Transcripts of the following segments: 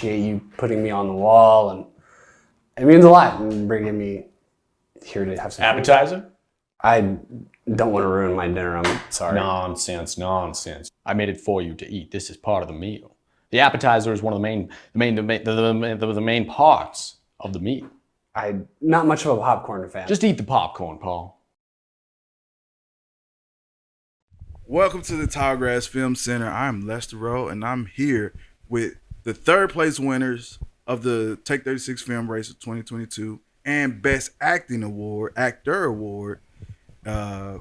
you putting me on the wall, and it means a lot, and bringing me here to have some appetizer. Food. I don't want to ruin my dinner. I'm sorry. Nonsense. I made it for you to eat. This is part of the meal. The appetizer is one of the main parts of the meal. I'm not much of a popcorn fan. Just eat the popcorn, Paul. Welcome to the Tallgrass Film Center. I'm Lester Rowe, and I'm here with the third place winners of the Take36 Film Race of 2022 and Best Actor Award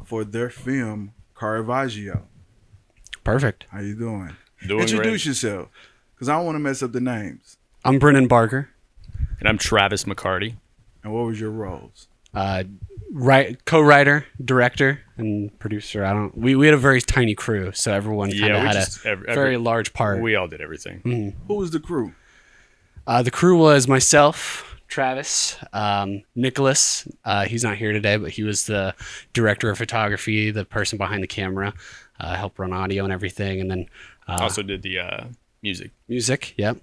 for their film Caravaggio. Perfect. How you doing? Introduce yourself, because I don't want to mess up the names. I'm Brennan Barger. And I'm Travis McCarty. And what was your roles? Co-writer, director, and producer. We had a very tiny crew, so everyone kind of had a very large part. We all did everything. Mm-hmm. Who was the crew? The crew was myself, Travis, Nicholas. He's not here today, but he was the director of photography, the person behind the camera, helped run audio and everything, and then also did the music. Yep.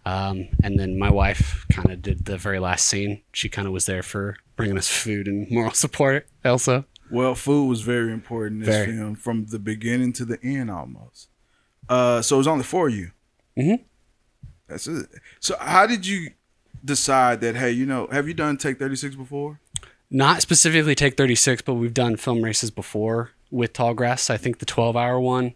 And then my wife kind of did the very last scene. She kind of was there for bringing us food and moral support also. Well, food was very important in this film from the beginning to the end almost. So it was only for you. Mm-hmm. That's it. So how did you decide that, hey, have you done Take36 before? Not specifically Take36, but we've done film races before with Tallgrass. I think the 12-hour one.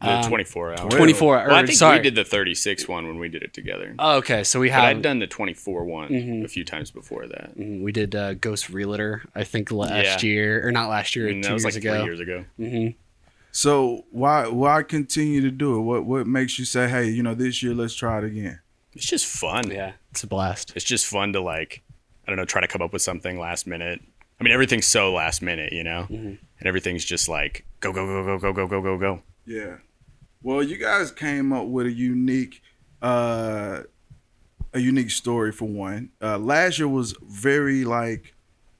The 24 hour. 24 hour. Well, I think we did the 36 one when we did it together. Oh, okay. So we But have. I'd done the 24 one a few times before that. We did Ghost Realtor, I think last year, or not last year, 2 that was years like ago. 3 years ago. Mm-hmm. So why continue to do it? What makes you say, hey, this year let's try it again? It's just fun. Yeah, it's a blast. It's just fun to try to come up with something last minute. I mean, everything's so last minute, and everything's just like go, go, go, go, go, go, go, go, go. Yeah. Well, you guys came up with a unique story for one. Last year was very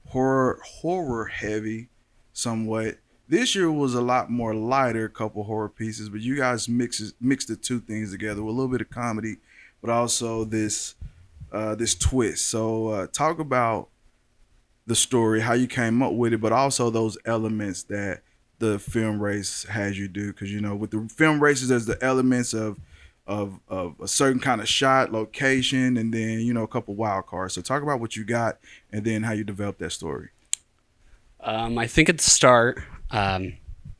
horror heavy, somewhat. This year was a lot more lighter, couple horror pieces, but you guys mixed the two things together with a little bit of comedy, but also this twist. So talk about the story, how you came up with it, but also those elements that the film race has you do, because with the film races there's the elements of a certain kind of shot, location, and then a couple wild cards. So talk about what you got and then how you developed that story. I think at the start,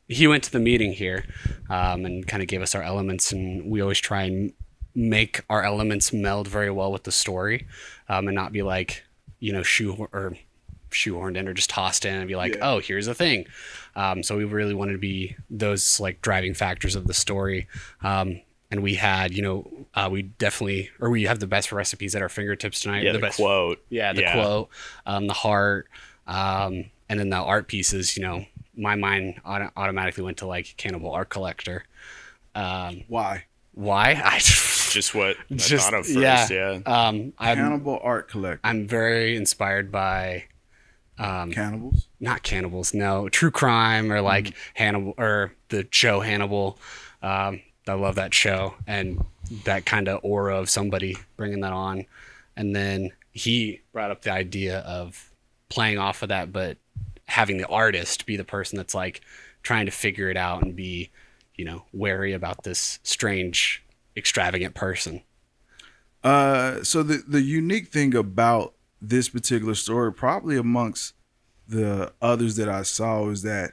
he went to the meeting here and kind of gave us our elements, and we always try and make our elements meld very well with the story, and not be like shoehorned in or just tossed in and be like, oh, here's a thing. So we really wanted to be those driving factors of the story. And we had, we have the best recipes at our fingertips tonight. Yeah, the best quote. Yeah, the quote, the heart, and then the art pieces, my mind automatically went to Cannibal Art Collector. Why? I just what I thought of first, Cannibal Art Collector. I'm very inspired by cannibals? Not cannibals, no. True crime or Hannibal or the show Hannibal. I love that show and that kind of aura of somebody bringing that on. And then he brought up the idea of playing off of that, but having the artist be the person that's trying to figure it out and be, wary about this strange, extravagant person. So the unique thing about this particular story, probably amongst the others that I saw, is that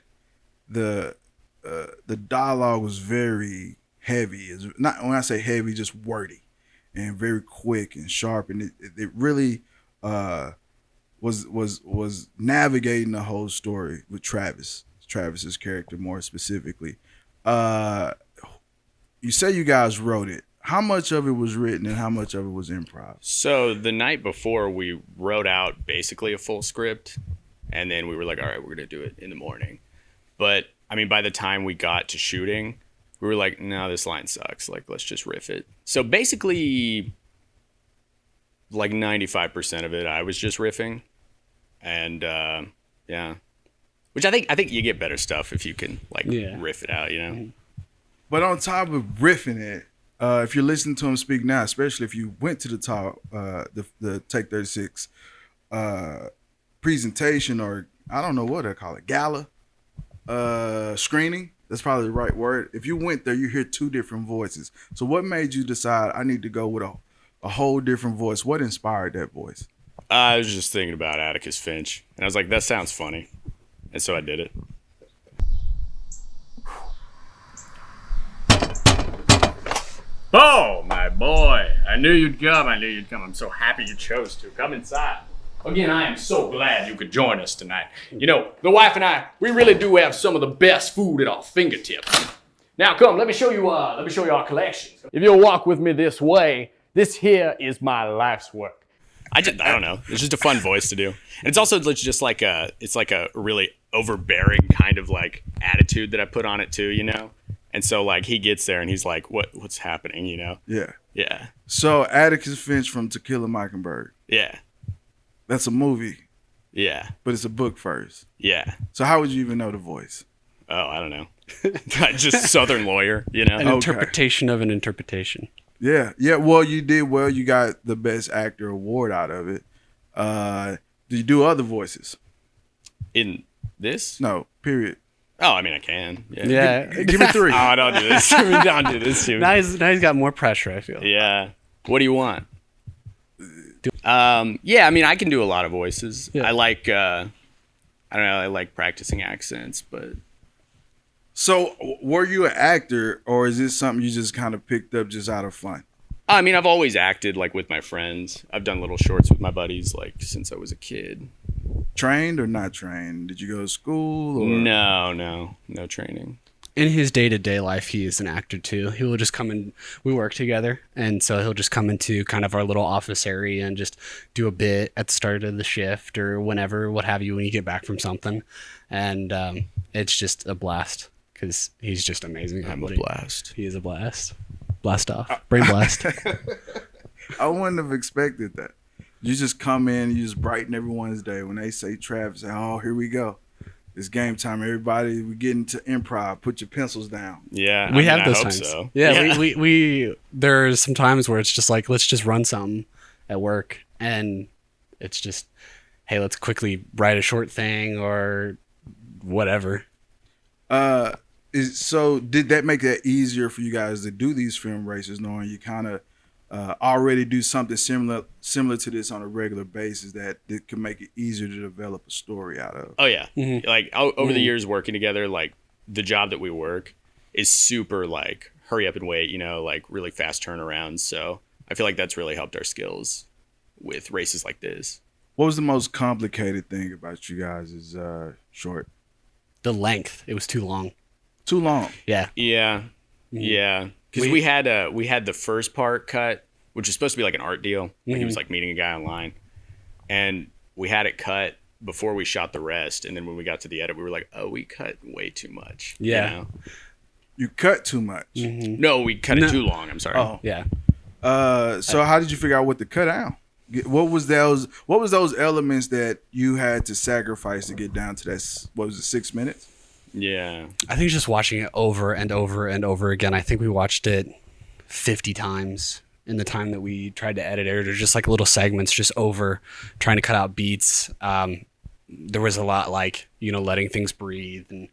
the dialogue was very heavy. It's not, when I say heavy, just wordy and very quick and sharp, and it really was navigating the whole story with Travis's character more specifically. You say you guys wrote it. How much of it was written and how much of it was improv? So the night before, we wrote out basically a full script, and then we were like, all right, we're going to do it in the morning. But, I mean, by the time we got to shooting, we were like, no, this line sucks. Let's just riff it. So basically, 95% of it, I was just riffing. And, which I think you get better stuff if you can, riff it out, But on top of riffing it, if you're listening to him speak now, especially if you went to the Take36 presentation, or I don't know what they call it, gala screening. That's probably the right word. If you went there, you hear two different voices. So what made you decide I need to go with a whole different voice? What inspired that voice? I was just thinking about Atticus Finch, and I was like, that sounds funny, and so I did it. Oh, my boy. I knew you'd come. I'm so happy you chose to. Come inside. Again, I am so glad you could join us tonight. You know, the wife and I, we really do have some of the best food at our fingertips. Now come, let me show you our collections. If you'll walk with me this way, this here is my life's work. I don't know. It's just a fun voice to do. And it's also just like a really overbearing kind of like attitude that I put on it too, you know? And so like he gets there and he's like, what's happening, you know? Yeah. Yeah. So Atticus Finch from To Kill a Mockingbird. Yeah. That's a movie. Yeah. But it's a book first. Yeah. So how would you even know the voice? Oh, I don't know. Just Southern lawyer, you know? An interpretation of an interpretation. Yeah. Yeah. Well, you did well. You got the Best Actor award out of it. Do you do other voices? In this? No, period. Oh, I mean, I can. Yeah. Yeah. Give me three. Oh, don't do this. Don't do this to me. Now he's got more pressure, I feel. Yeah. What do you want? Yeah, I mean, I can do a lot of voices. Yeah. I like, I don't know, I like practicing accents, but. So, were you an actor, or is this something you just kind of picked up just out of fun? I mean, I've always acted, like, with my friends. I've done little shorts with my buddies, like, since I was a kid. Trained or not trained? Did you go to school? Or? No training. In his day-to-day life, he is an actor too. He will just come in. We work together, and so he'll just come into kind of our little office area and just do a bit at the start of the shift or whenever, what have you, when you get back from something. And it's just a blast because he's just amazing. I'm a blast. He is a blast. Blast off. Brain blast. I wouldn't have expected that. You just come in, you just brighten everyone's day. When they say Travis, oh, here we go. It's game time. Everybody, we get into improv. Put your pencils down. Yeah, we have those times. So. Yeah, we there's some times where it's just like, let's just run something at work, and it's just, hey, let's quickly write a short thing or whatever. So did that make that easier for you guys to do these film races, knowing you kind of already do something similar to this on a regular basis that can make it easier to develop a story out of? Oh yeah. Mm-hmm. Like over the years working together, like the job that we work is super like hurry up and wait, you know, like really fast turnarounds. So I feel like that's really helped our skills with races like this. What was the most complicated thing about you guys' short? The length. It was too long. Too long. Yeah. Yeah. Mm-hmm. Yeah. Because we had the first part cut, which was supposed to be like an art deal. Like he was like meeting a guy online, and we had it cut before we shot the rest. And then when we got to the edit, we were like, "Oh, we cut way too much." Yeah, you know? You cut too much. Mm-hmm. No, we cut it too long. I'm sorry. Oh, yeah. So how did you figure out what to cut out? What was those elements that you had to sacrifice to get down to that? What was it, 6 minutes? Yeah. I think just watching it over and over and over again. I think we watched it 50 times in the time that we tried to edit it, or just like little segments just over trying to cut out beats. There was a lot like, you know, letting things breathe. And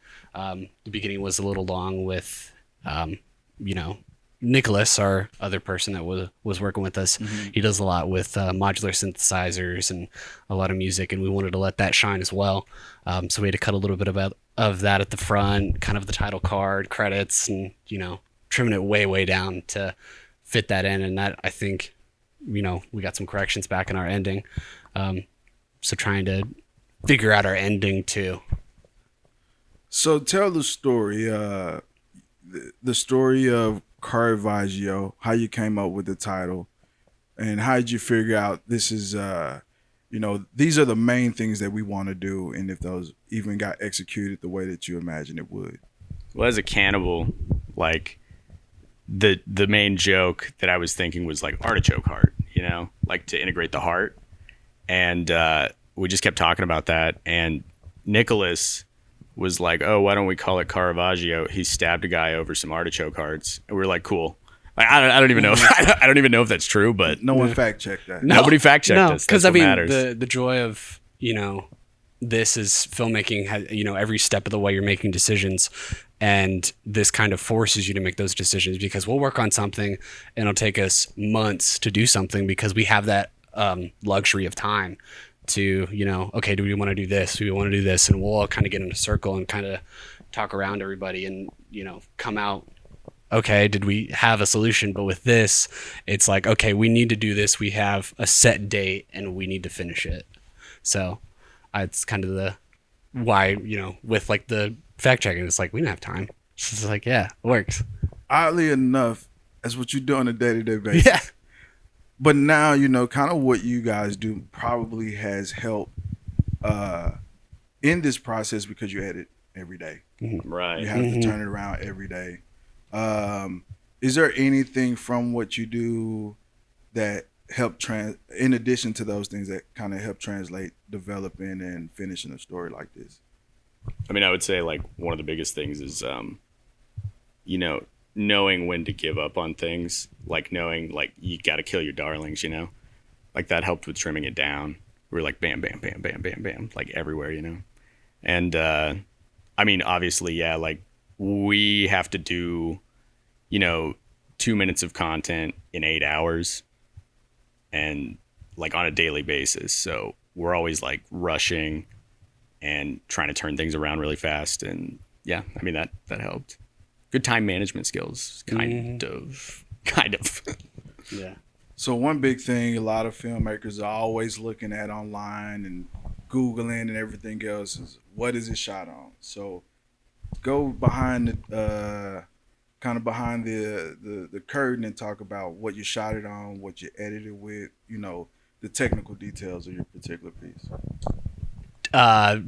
the beginning was a little long with, you know, Nicholas, our other person that was working with us. Mm-hmm. He does a lot with modular synthesizers and a lot of music, and we wanted to let that shine as well. So we had to cut a little bit of that at the front, kind of the title card, credits, and, you know, trimming it way down to fit that in. And that, I think, you know, we got some corrections back in our ending. So trying to figure out our ending too. So tell the story, the story of Caravaggio, how you came up with the title, and how did you figure out this is, you know, these are the main things that we want to do, and if those even got executed the way that you imagined it would. Well, as a cannibal, like the main joke that I was thinking was like artichoke heart, you know, like to integrate the heart. And we just kept talking about that. And Nicholas was like, oh, why don't we call it Caravaggio? He stabbed a guy over some artichoke hearts. And we were like, cool. Like, I don't even know. I don't even know if that's true, but No one fact checked that. nobody fact checked us. Because That's I what mean, matters. the joy of this is filmmaking. Every step of the way you're making decisions, and this kind of forces you to make those decisions because we'll work on something and it'll take us months to do something because we have that luxury of time to okay, do we want to do this? Do we want to do this? And we'll all kind of get in a circle and kind of talk around everybody and come out. Okay, did we have a solution? But with this, it's like, okay, we need to do this. We have a set date and we need to finish it. So it's kind of the why, with like the fact checking, it's like, we didn't have time. It's like, yeah, it works. Oddly enough, that's what you do on a day-to-day basis. Yeah. But now, kind of what you guys do probably has helped in this process because you edit every day. Right. You have to turn it around every day. Is there anything from what you do that help in addition to those things that kind of help translate developing and finishing a story like this? I mean, I would say like one of the biggest things is, knowing when to give up on things, like knowing like you got to kill your darlings, like that helped with trimming it down. We were like, bam, bam, bam, bam, bam, bam, like everywhere, And, I mean, obviously, yeah, like we have to do, 2 minutes of content in 8 hours and like on a daily basis. So we're always like rushing and trying to turn things around really fast. And yeah, I mean, that helped. Good time management skills, kind of. Yeah. So one big thing a lot of filmmakers are always looking at online and Googling and everything else is what is it shot on? So go behind the curtain and talk about what you shot it on, what you edited with, the technical details of your particular piece.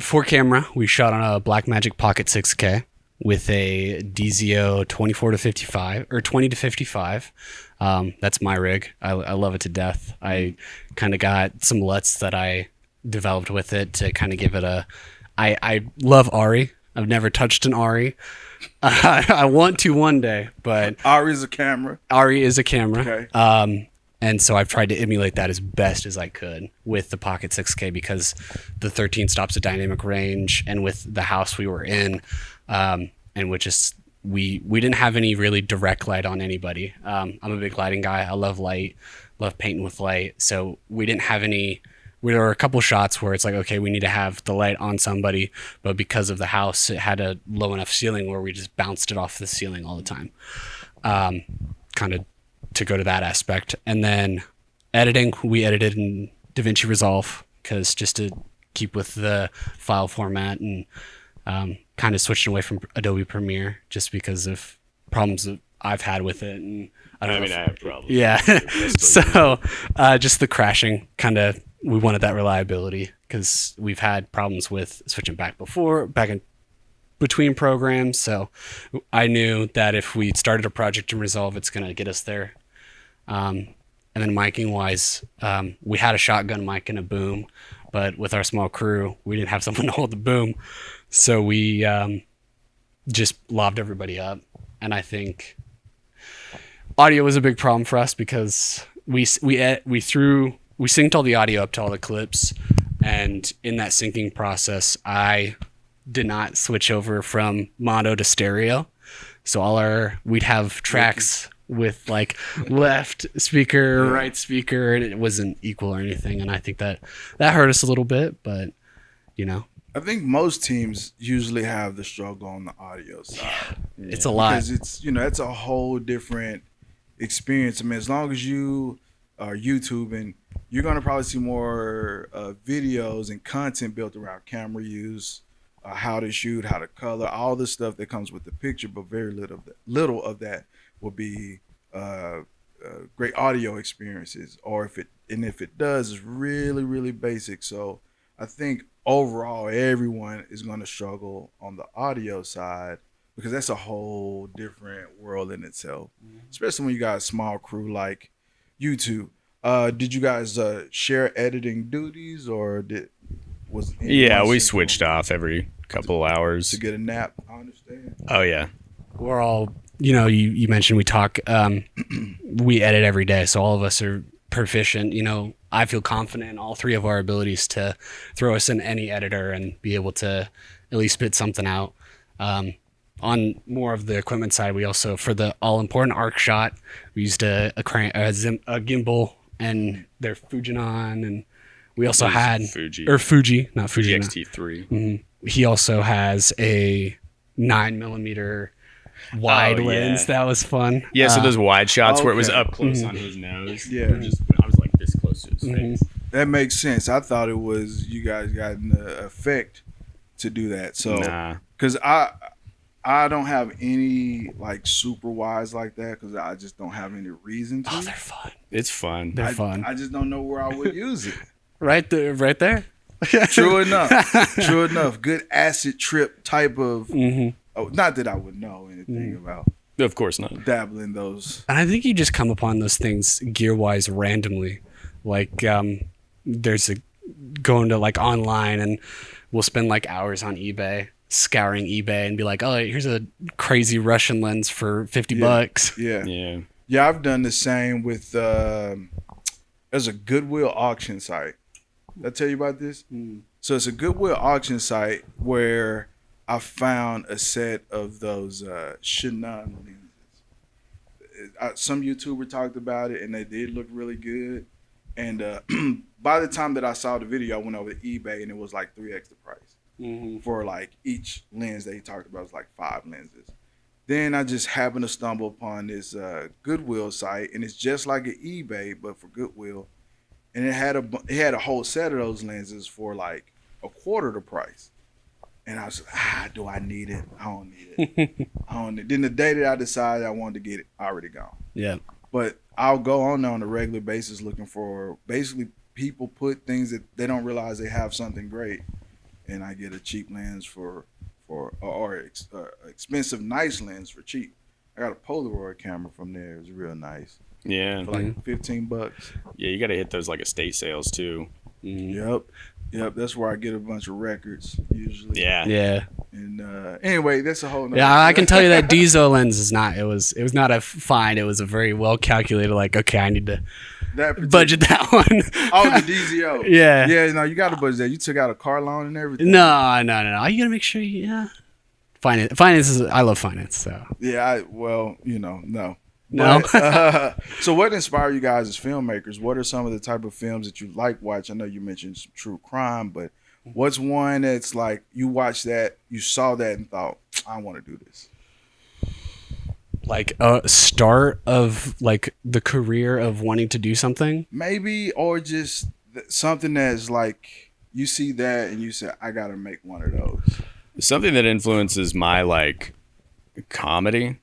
For camera, we shot on a Blackmagic Pocket 6K with a DZO 24 to 55 or 20 to 55. That's my rig. I love it to death. I kind of got some LUTs that I developed with it to kind of give it I love Ari. I've never touched an Ari. I want to one day, but Ari is a camera. Okay. And so I've tried to emulate that as best as I could with the Pocket 6K because the 13 stops at dynamic range, and with the house we were in, and which is we didn't have any really direct light on anybody. I'm a big lighting guy. I love light, love painting with light. So we didn't have any. There were a couple shots where it's like, okay, we need to have the light on somebody, but because of the house, it had a low enough ceiling where we just bounced it off the ceiling all the time. Kind of to go to that aspect. And then editing, we edited in DaVinci Resolve because just to keep with the file format, and kind of switching away from Adobe Premiere just because of problems that I've had with it. And I have problems. Yeah. So just the crashing kind of, we wanted that reliability because we've had problems with switching back in between programs. So I knew that if we started a project in Resolve, it's going to get us there. And then miking wise, we had a shotgun mic and a boom, but with our small crew, we didn't have someone to hold the boom. So we just lobbed everybody up. And I think audio was a big problem for us because we synced all the audio up to all the clips, and in that syncing process, I did not switch over from mono to stereo. So we'd have tracks with like left speaker, right speaker, and it wasn't equal or anything. And I think that hurt us a little bit, but I think most teams usually have the struggle on the audio side. It's a lot. Because it's, it's a whole different experience. I mean, as long as you are YouTubing, you're going to probably see more videos and content built around camera use, how to shoot, how to color, all the stuff that comes with the picture, but very little of that will be great audio experiences, or if it does, it's really, really basic. So I think overall, everyone is going to struggle on the audio side because that's a whole different world in itself, especially when you got a small crew like you two. Did you guys share editing duties, or we switched off every couple hours to get a nap? I understand. Oh yeah, we're all you mentioned we talk, we edit every day, so all of us are proficient. I feel confident in all three of our abilities to throw us in any editor and be able to at least spit something out. On more of the equipment side, we also, for the all-important arc shot, we used a gimbal and their Fujinon, and we also had Fuji, not Fuji, XT3. Mm-hmm. He also has a 9mm wide lens. That was fun. Yeah, so those wide shots where it was okay. up close on his nose. Yeah. I was like this close to his face. That makes sense. I thought it was you guys got an effect to do that. So, Nah. because I don't have any like super wides like that because I just don't have any reason to. Oh, they're fun. It's fun. They're fun. I just don't know where I would use it. Right there. True enough. Good acid trip type of. Oh, not that I would know anything about Of course not. dabbling those. And I think you just come upon those things gear-wise randomly. Like, there's going to like online, and we'll spend like hours on eBay, scouring eBay, and be like, oh, here's a crazy Russian lens for $50. Yeah. I've done the same with. There's a Goodwill auction site. Did I tell you about this? So it's a Goodwill auction site where I found a set of those Shannon lenses. Some YouTuber talked about it, and they did look really good. And by the time that I saw the video, I went over to eBay, and it was like 3x the price for like each lens that he talked about. It was like 5 lenses. Then I just happened to stumble upon this Goodwill site, and it's just like an eBay but for Goodwill. And it had a whole set of those lenses for like a quarter the price. And I was like, do I need it? I don't need it. Then the day that I decided I wanted to get it, already gone. Yeah. But I'll go on there on a regular basis looking for, basically people put things that they don't realize they have something great. And I get a cheap lens or expensive nice lens for cheap. I got a Polaroid camera from there. It was real nice. Yeah. For like $15. Yeah, you got to hit those like estate sales too. Yep. That's where I get a bunch of records usually. Yeah. And anyway, that's a whole nother. Yeah, I can tell you that Diesel lens is not. It was not a find. It was a very well calculated. Like, okay, I need to budget that one. Oh, the DZO. Yeah. Yeah. No, you got to budget that. You took out a car loan and everything. No. You gotta make sure. Finance is. I love finance. So. Yeah. No. No. But, so what inspired you guys as filmmakers? What are some of the type of films that you like watch? I know you mentioned some true crime, but what's one that's like you watched that, you saw that and thought, I want to do this? Like a start of like the career of wanting to do something? Maybe, or just something that's like you see that and you say, I got to make one of those. Something that influences my like comedy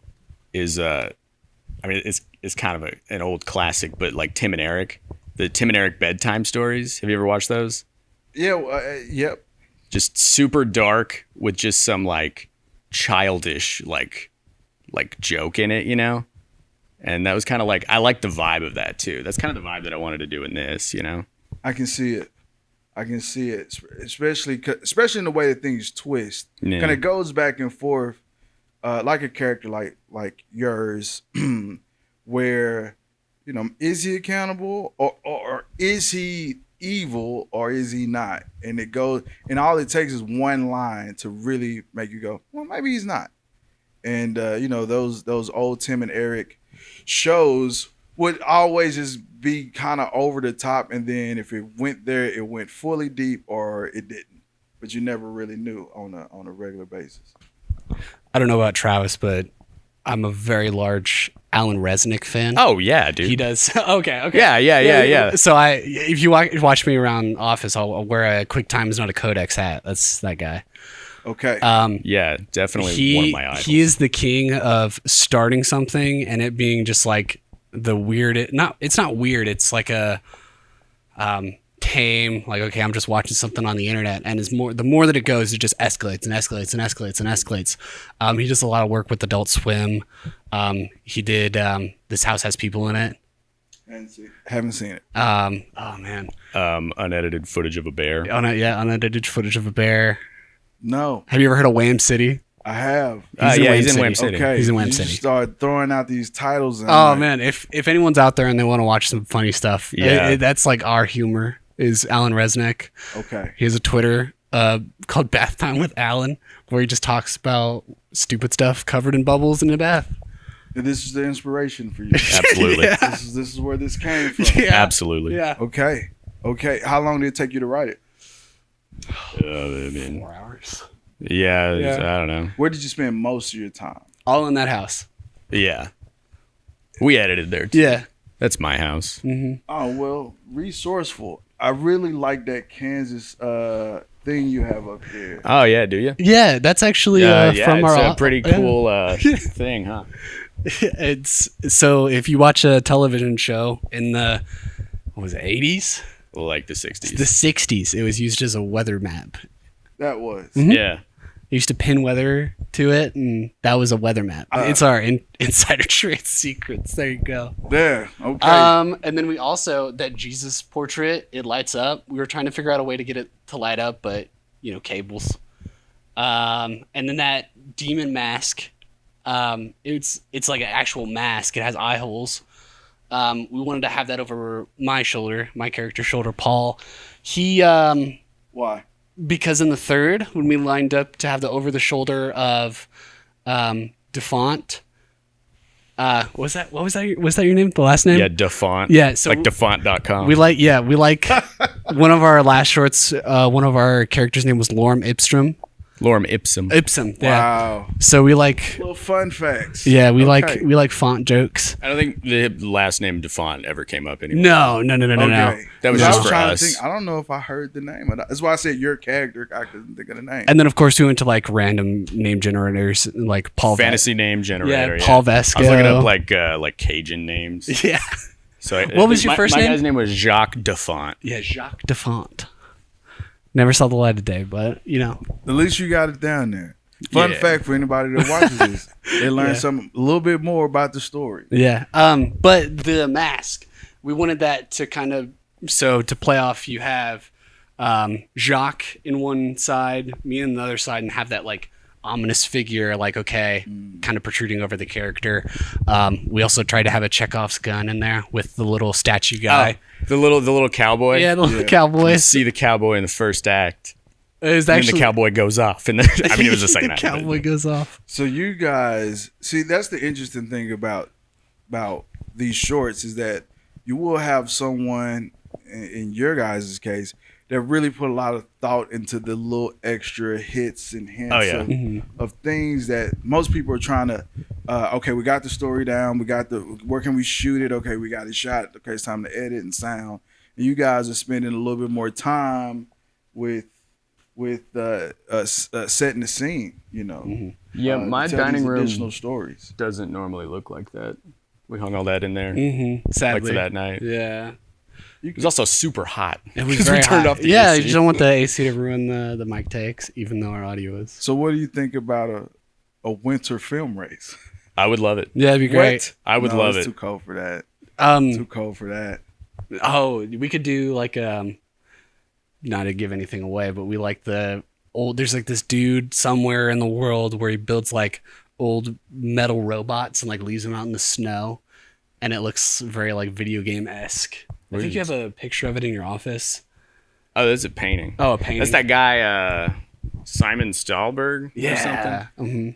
is I mean, it's kind of an old classic, but like Tim and Eric, the Tim and Eric bedtime stories. Have you ever watched those? Yeah. Yep. Just super dark with just some like childish like joke in it, you know? And that was kind of like, I like the vibe of that too. That's kind of the vibe that I wanted to do in this, you know? I can see it, especially in the way that things twist. Yeah. Kind of goes back and forth. Like a character like yours, where, is he accountable or is he evil or is he not? And it goes, and all it takes is one line to really make you go, well, maybe he's not. And those old Tim and Eric shows would always just be kind of over the top, and then if it went there, it went fully deep or it didn't. But you never really knew on a regular basis. I don't know about Travis, but I'm a very large Alan Resnick fan. Oh yeah, dude. He does. Okay. Yeah. So if you watch me around office, I'll wear a Quick Time is Not a Codex hat. That's that guy. Okay. Yeah, definitely one of my idols. He is the king of starting something and it being just like the weird. It's not weird. It's like a tame, like, okay, I'm just watching something on the internet, and the more that it goes, it just escalates and escalates and escalates and escalates. He does a lot of work with Adult Swim. He did This House Has People in It. Haven't seen it. Oh man. Unedited footage of a bear. Unedited footage of a bear. No. Have you ever heard of Wham City? I have. He's in Wayne Wayne City. Okay, He's in Wayne you City. start throwing out these titles. And Oh man, if anyone's out there and they want to watch some funny stuff, Yeah. that's like our humor. Is Alan Resnick? Okay. He has a Twitter called Bath Time with Alan, where he just talks about stupid stuff covered in bubbles in a bath. And this is the inspiration for you. Absolutely. Yeah. This is where this came from. Yeah. Absolutely. Yeah. Okay. How long did it take you to write it? I mean, 4 hours. yeah, Yeah. I don't know. Where did you spend most of your time? All in that house. Yeah. We edited there too. Yeah. That's my house. Oh, well, resourceful. I really like that Kansas thing you have up there. Oh yeah, do you? Yeah, that's actually Yeah, from it's our a pretty cool thing, huh? It's so if you watch a television show in the what was it, 80s? Like the 60s. The 60s, it was used as a weather map. That was. Yeah. They used to pin weather to it, and that was a weather map. It's our insider trade secrets. There you go. There. Okay. And then we also that Jesus portrait. It lights up. We were trying to figure out a way to get it to light up, but cables. And then that demon mask. It's like an actual mask. It has eye holes. We wanted to have that over my shoulder, my character's shoulder. Paul. He Why? because in the third, when we lined up to have the over the shoulder of Defont, was that your name? The last name? Yeah, Defont. Yeah, so like Defont.com. we like one of our last shorts. One of our characters' name was Lorem Ipsum. Lorem Ipsum. Ipsum. Yeah. Wow. So we like. Little fun facts. Yeah, we Okay. like font jokes. I don't think the last name Defont ever came up anymore. No. Okay. That was 'Cause just I for trying us. To think, I don't know if I heard the name of that. That's why I said your character. I couldn't think of the name. And then of course we went to like random name generators like Paul. Fantasy name generator. Yeah, Paul Vesco. I was looking up like Cajun names. Yeah. So What was your first my name? guy's name was Jacques Defont. Yeah, Jacques Defont. Never saw the light of day, but At least you got it down there. Fun Yeah. fact for anybody that watches this, they learn Yeah. something a little bit more about the story. Yeah. But the mask, we wanted that to kind of to play off. You have Jacques in one side, me on the other side, and have that like ominous figure, like kind of protruding over the character. We also tried to have a Chekhov's gun in there with the little statue guy. The little cowboy. Yeah, the little You cowboy. see the cowboy in the first act. It was And actually then the cowboy goes off. And then, I mean, it was the second the act. cowboy goes off. So you guys see, that's the interesting thing about these shorts is that you will have someone in your guys' case that really put a lot of thought into the little extra hits and hints Oh, yeah. of things that most people are trying to. Okay, we got the story down. We got where can we shoot it? Okay, we got it shot. Okay, it's time to edit and sound. And you guys are spending a little bit more time with setting the scene, Yeah, my tell these dining room additional stories. doesn't normally look like that. We hung all that in there. Sadly, Like for that night. Yeah. It was also super hot. It was 'Cause very we turned hot. off the Yeah, AC. you just don't want the AC to ruin the mic takes, even though our audio is. So, what do you think about a winter film race? I would love it. Yeah, it'd be great. I would No, love it's it. Too cold for that. Too Um, cold for that. oh, we could do like not to give anything away, but we like the old. There's like this dude somewhere in the world where he builds like old metal robots and like leaves them out in the snow, and it looks very like video game esque. I think you have a picture of it in your office. Oh, that's a painting. Oh, a painting. That's that guy, Simon Stahlberg or something. Mhm.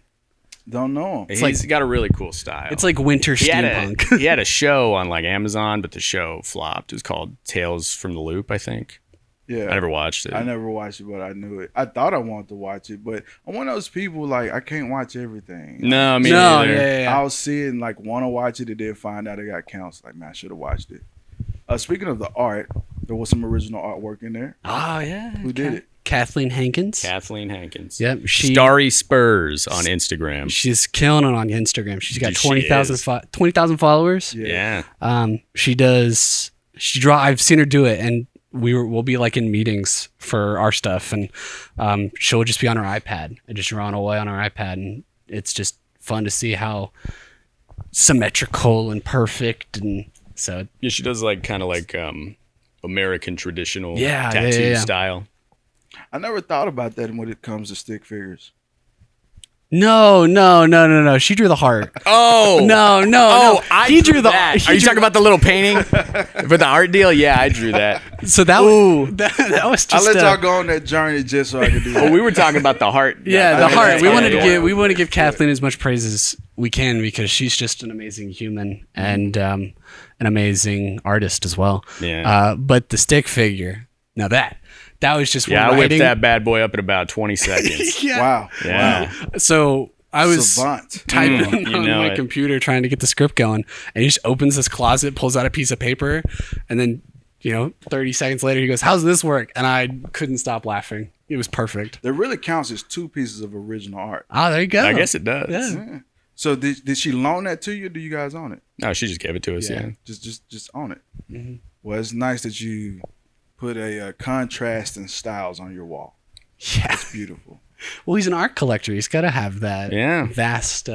Don't know him. He's got a really cool style. It's like winter he steampunk. he had a show on like Amazon, but the show flopped. It was called Tales from the Loop, I think. Yeah, I never watched it. I never watched it, but I knew it. I thought I wanted to watch it, but I'm one of those people like I can't watch everything. No, me No, neither. yeah. I'll see it and like want to watch it, and then find out it got canceled. Like, man, I should have watched it. Speaking of the art, there was some original artwork in there. Oh yeah. Who did it? Kathleen Hankins. Kathleen Hankins. Yep. Starry Spurs on Instagram. She's killing it on Instagram. She's got Dude, she 20,000 is. 20,000 followers. Yeah. I've seen her do it, and we'll be like in meetings for our stuff, and she'll just be on her iPad and just drawing away on her iPad, and it's just fun to see how symmetrical and perfect, and so Yeah, she does like kind of like American traditional Yeah, tattoo yeah. style. I never thought about that when it comes to stick figures. No. She drew the heart. Oh No. I drew that. Are you talking about the little painting for the art deal? Yeah, I drew that. So that was just. I'll let y'all go on that journey just so I can do that. Oh, we were talking about the heart. Yeah, the heart. We wanted to to give Kathleen as much praise as we can because she's just an amazing human and an amazing artist as well. Yeah. But the stick figure, now that was just I writing. whipped that bad boy up in about 20 seconds. Wow. Yeah. Wow. So I was Savant. typing on my it. computer trying to get the script going, and he just opens this closet, pulls out a piece of paper, and then 30 seconds later he goes, "How's this work?" And I couldn't stop laughing. It was perfect. That really counts as 2 pieces of original art. Ah, there you go. I guess it does. Yeah. So did she loan that to you? Or do you guys own it? No, she just gave it to us. Yeah. Just own it. Mm-hmm. Well, it's nice that you put a contrast and styles on your wall. Yeah. It's beautiful. Well, he's an art collector. He's got to have that vast,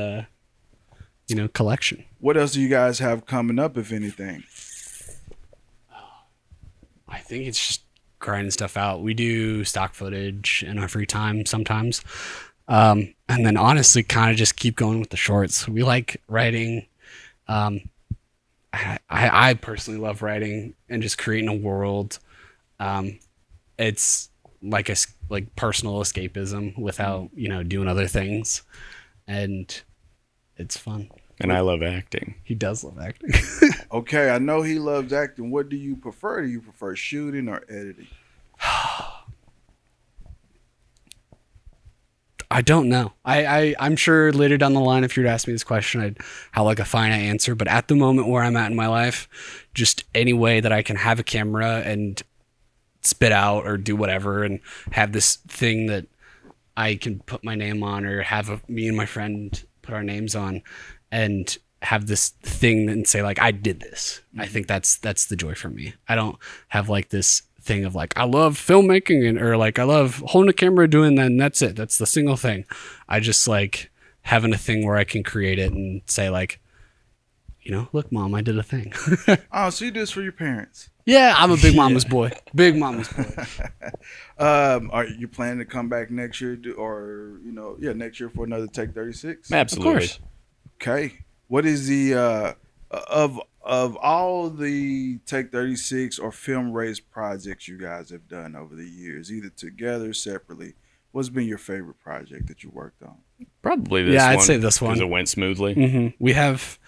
collection. What else do you guys have coming up, if anything? I think it's just grinding stuff out. We do stock footage in our free time sometimes. And then honestly, kind of just keep going with the shorts. We like writing. I personally love writing and just creating a world. It's like personal escapism without, doing other things. And it's fun. And I love acting. He does love acting. Okay, I know he loves acting. What do you prefer? Do you prefer shooting or editing? I don't know. I'm sure later down the line, if you were to ask me this question, I'd have like a finite answer. But at the moment where I'm at in my life, just any way that I can have a camera and spit out or do whatever and have this thing that I can put my name on or have me and my friend put our names on and have this thing and say like, I did this. Mm-hmm. I think that's the joy for me. I don't have like this thing of like, I love filmmaking or like I love holding a camera doing that and that's it. That's the single thing. I just like having a thing where I can create it and say like, look, Mom, I did a thing. Oh, so you do this for your parents? Yeah, I'm a big mama's boy. Big mama's boy. Are you planning to come back next year next year for another Take36? Absolutely. Of course. Okay. What is the of all the Take36 or film raised projects you guys have done over the years, either together or separately, what's been your favorite project that you worked on? Probably this one. Yeah, I'd say this one. Because it went smoothly. Mm-hmm. We have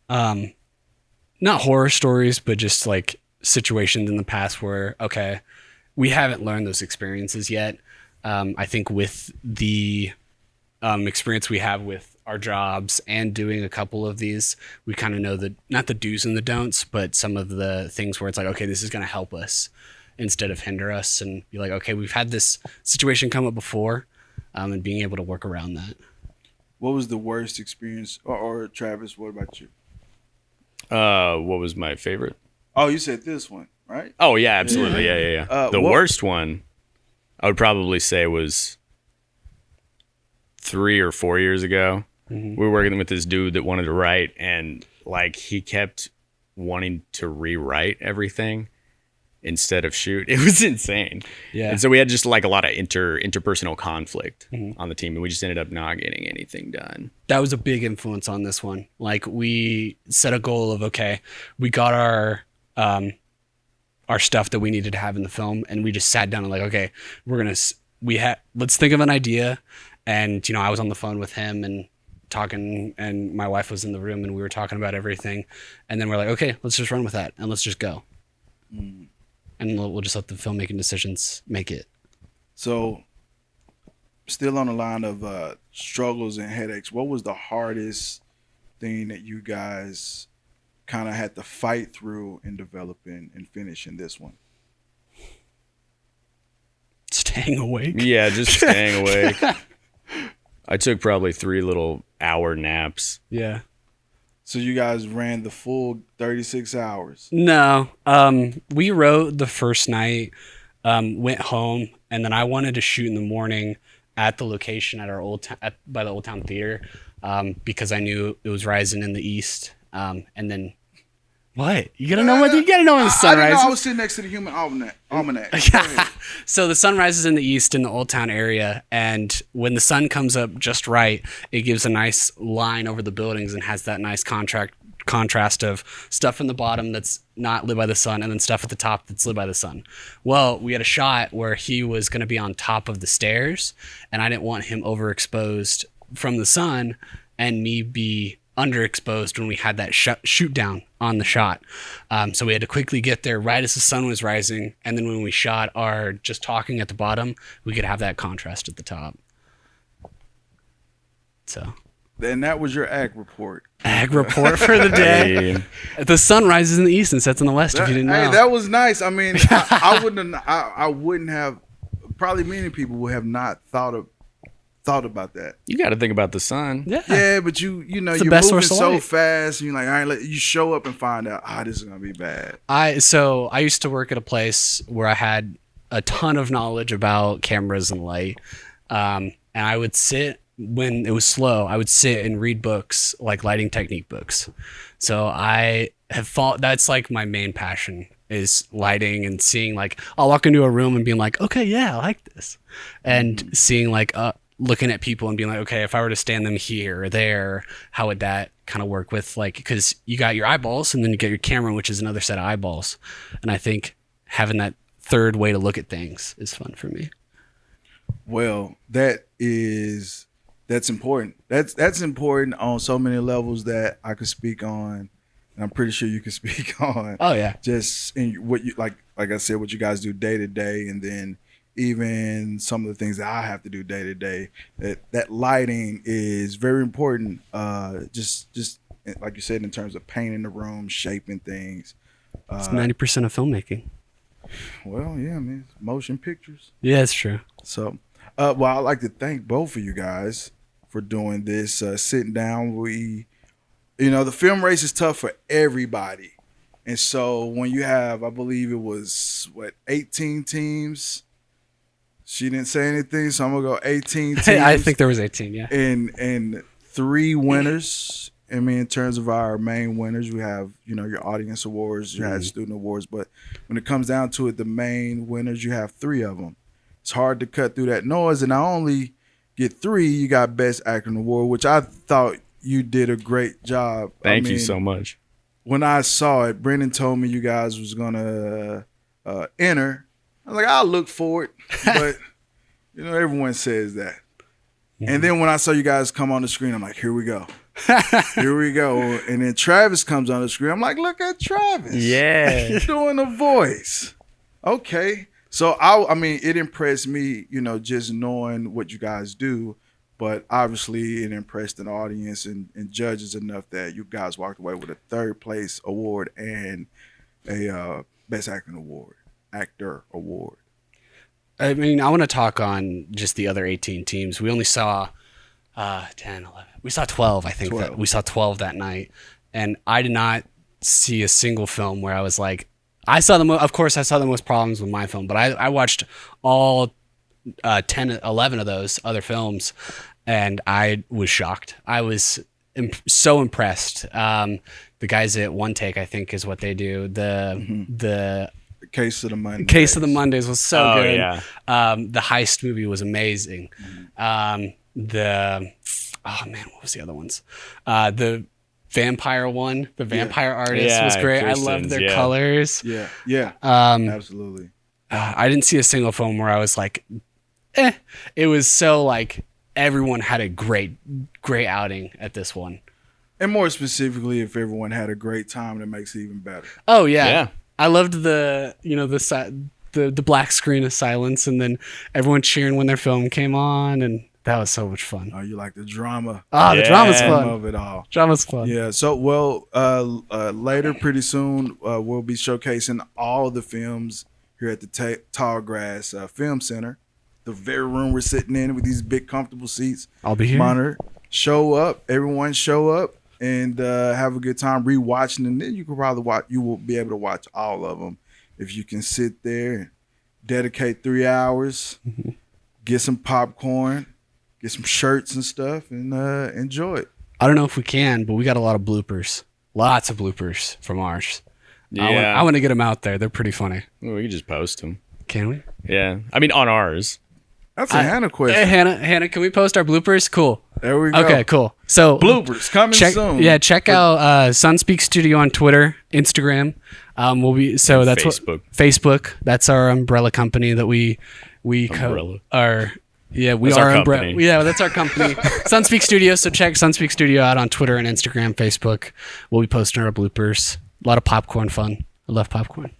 not horror stories, but just like situations in the past where, okay, we haven't learned those experiences yet. I think with the experience we have with our jobs and doing a couple of these, we kind of know not the do's and the don'ts, but some of the things where it's like, okay, this is going to help us instead of hinder us, and be like, okay, we've had this situation come up before, and being able to work around that. What was the worst experience? Or Travis, what about you? What was my favorite? Oh, you said this one, right? Oh, yeah, absolutely. Yeah. The worst one, I would probably say was 3 or 4 years ago. Mm-hmm. We were working with this dude that wanted to write, and like he kept wanting to rewrite everything instead of shoot. It was insane. Yeah. And so we had just like a lot of interpersonal conflict on the team, and we just ended up not getting anything done. That was a big influence on this one. Like we set a goal of, okay, we got our stuff that we needed to have in the film, and we just sat down and like, okay, let's think of an idea. And, I was on the phone with him and talking, and my wife was in the room, and we were talking about everything. And then we're like, okay, let's just run with that and let's just go. Mm. And we'll just let the filmmaking decisions make it. So still on the line of struggles and headaches, what was the hardest thing that you guys kind of had to fight through in developing and finishing this one? Staying awake. Yeah, just staying awake. I took probably 3 little hour naps. Yeah. So you guys ran the full 36 hours? No. We wrote the first night, went home, and then I wanted to shoot in the morning at the location at our by the Old Town Theater, because I knew it was rising in the east. And then What? You gotta know when the sun I didn't know I rises. was sitting next to the human almanac. So the sun rises in the east in the Old Town area, and when the sun comes up just right, it gives a nice line over the buildings and has that nice contrast of stuff in the bottom that's not lit by the sun and then stuff at the top that's lit by the sun. Well, we had a shot where he was going to be on top of the stairs, and I didn't want him overexposed from the sun and me be underexposed when we had that shoot down on the shot. So we had to quickly get there right as the sun was rising, and then when we shot our just talking at the bottom, we could have that contrast at the top. So And that was your ag report. ag report for the day. The sun rises in the east and sets in the west. If you didn't know, Hey, that was nice. I mean, I wouldn't have. Probably many people would have not thought about that. You got to think about the sun. Yeah, but you know, It's the you're best moving source of so light. fast, and you're like, all right, you show up and find out, this is gonna be bad. I used to work at a place where I had a ton of knowledge about cameras and light, and I would sit when it was slow. I would sit and read books like lighting technique books. So I have that's like my main passion is lighting and seeing, like, I'll walk into a room and being like, okay, yeah, I like this, and seeing like looking at people and being like, okay, if I were to stand them here or there, how would that kind of work with, like, because you got your eyeballs and then you get your camera, which is another set of eyeballs. And I think having that third way to look at things is fun for me. Well, that's important. That's important on so many levels that I could speak on, and I'm pretty sure you can speak on. Oh yeah. Just in what you like I said, what you guys do day to day, and then even some of the things that I have to do day to day. That lighting is very important. Just like you said, in terms of painting the room, shaping things. It's 90% of filmmaking. Well, yeah, man, motion pictures. Yeah, it's true. So, well, I'd like to thank both of you guys for doing this, sitting down. The film race is tough for everybody. And so when you have, I believe it was, 18 teams? She didn't say anything, so I'm going to go 18 teams. I think there was 18, yeah. And 3 winners. I mean, in terms of our main winners, we have, your audience awards, you had student awards. But when it comes down to it, the main winners, you have 3 of them. It's hard to cut through that noise. And not only get 3, you got Best Acting Award, which I thought you did a great job. Thank you so much. When I saw it, Brendan told me you guys was going to enter. I was like, I'll look for it. But, everyone says that. Yeah. And then when I saw you guys come on the screen, I'm like, here we go. Here we go. And then Travis comes on the screen. I'm like, look at Travis. Yeah. Doing a voice. Okay. So, I mean, it impressed me, just knowing what you guys do. But obviously, it impressed an audience and judges enough that you guys walked away with a 3rd place award and a Best Actor award. I mean, I want to talk on just the other 18 teams. We only saw 10, 11. We saw 12, I think. 12. We saw 12 that night. And I did not see a single film where I was like, I saw of course, I saw the most problems with my film, but I watched all 10, 11 of those other films, and I was shocked. I was so impressed. The guys at One Take, I think, is what they do. The Case of the Mondays. Case of the Mondays was so good. Yeah. The Heist movie was amazing. What was the other ones? The vampire one, the vampire artist was great. I loved their colors. Yeah. Absolutely. I didn't see a single film where I was like, It was so like everyone had a great outing at this one. And more specifically, if everyone had a great time, that makes it even better. Oh yeah. I loved the black screen of silence, and then everyone cheering when their film came on, and that was so much fun. Oh, you like the drama? The drama's fun. Of it all. Drama's fun. Yeah. So, later, pretty soon, we'll be showcasing all the films here at the Tallgrass Film Center, the very room we're sitting in with these big, comfortable seats. I'll be here. Monitor. Show up. Everyone show up. And have a good time rewatching, and then you can probably watch. You will be able to watch all of them if you can sit there and dedicate 3 hours, get some popcorn, get some shirts and stuff, and enjoy it. I don't know if we can, but we got a lot of bloopers, lots of bloopers from ours. Yeah. I want to get them out there. They're pretty funny. Well, we can just post them. Can we? Yeah. I mean, on ours. That's a Hannah question. Hey, Hannah, can we post our bloopers? Cool. There we go. Okay, cool. So Bloopers coming soon. Yeah, check out Sunspeak Studio on Twitter, Instagram. We'll be that's Facebook. Facebook. That's our umbrella company that we Umbrella. we That's are our umbrella. company. Yeah, that's our company. Sunspeak Studio. So check Sunspeak Studio out on Twitter and Instagram, Facebook. We'll be posting our bloopers. A lot of popcorn fun. I love popcorn.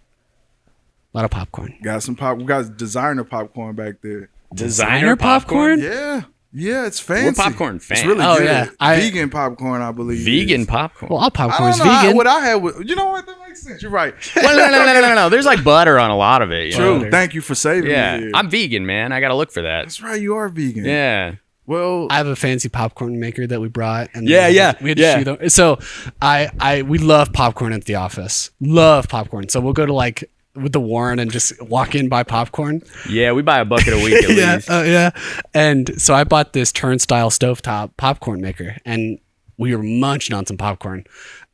A lot of popcorn. Got some pop. We got designer popcorn back there. Designer popcorn? Yeah, it's fancy. We're popcorn fans. It's really Oh, good. yeah. Vegan popcorn, I believe. Vegan is. popcorn. Well, all I popcorn is don't know. vegan. What I had with, you know what? That makes sense. You're right. Well, no. There's like butter on a lot of it. You True. know? Thank you for saving Yeah. me. Here. I'm vegan, man. I got to look for that. That's right. You are vegan. Yeah. Well, I have a fancy popcorn maker that we brought, and Yeah, yeah, we had to yeah. shoot them. So we love popcorn at the office. Love popcorn. So we'll go to like with the Warren and just walk in, buy popcorn. Yeah, we buy a bucket a week at least. Yeah. And so I bought this turnstile stovetop popcorn maker, and we were munching on some popcorn.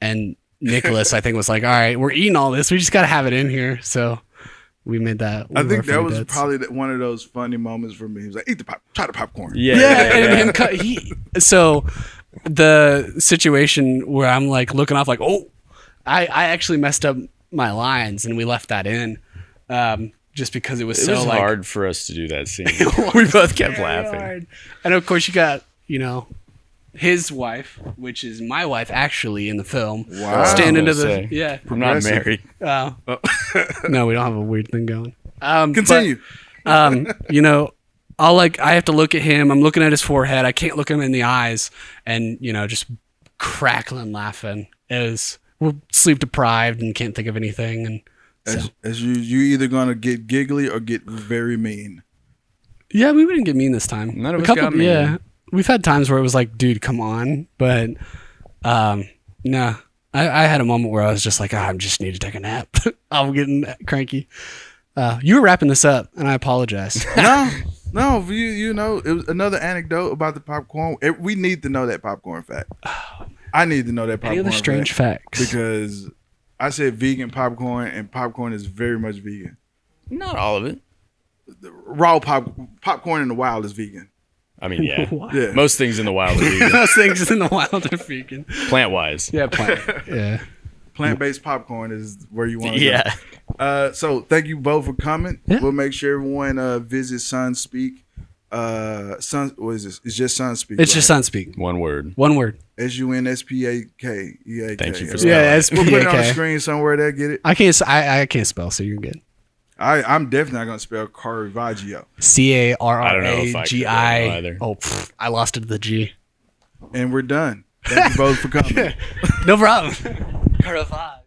And Nicholas, I think, was like, "All right, we're eating all this. We just got to have it in here." So we made that. I think that was probably one of those funny moments for me. He was like, try the popcorn. Yeah. And so the situation where I'm like looking off, like, oh, I actually messed up my lines, and we left that in, just because it was It so was like hard for us to do that scene. We both kept laughing. hard. And of course, you got his wife, which is my wife, actually in the film. Wow. Standing to the Say. yeah. I'm not Progressive. married. No, we don't have a weird thing going. Continue. I have to look at him. I'm looking at his forehead. I can't look him in the eyes, and just crackling laughing. We're sleep deprived and can't think of anything, and so. As you either gonna get giggly or get very mean. Yeah, we didn't get mean this time. None of us got mean. Yeah, we've had times where it was like, dude, come on, but no. I had a moment where I was just like, I just need to take a nap. I'm getting cranky. You were wrapping this up, and I apologize. No, it was another anecdote about the popcorn. We need to know that popcorn fact. I need to know that popcorn Any other strange facts? because I said vegan popcorn, and popcorn is very much vegan. Not all of it. Raw popcorn in the wild is vegan. I mean, yeah. What? Yeah. Most things in the wild are vegan. Those things in the wild are vegan. Plant-wise. Yeah, plant. Yeah. Plant-based popcorn is where you want to Yeah. go. So thank you both for coming. Yeah. We'll make sure everyone visit Sunspeak. What is this? It's just Sunspeak. It's just Sunspeak. One word. One word. SUNSPAK. Thank you for Yeah, We'll put it on the SPAK. screen somewhere. There, get it. I can't spell, so you're good. I'm definitely not gonna spell Caravaggio. I don't know if I could CARAGI. either. Oh, I lost it to the G. And we're done. Thank you both for coming. No problem. Caravaggio.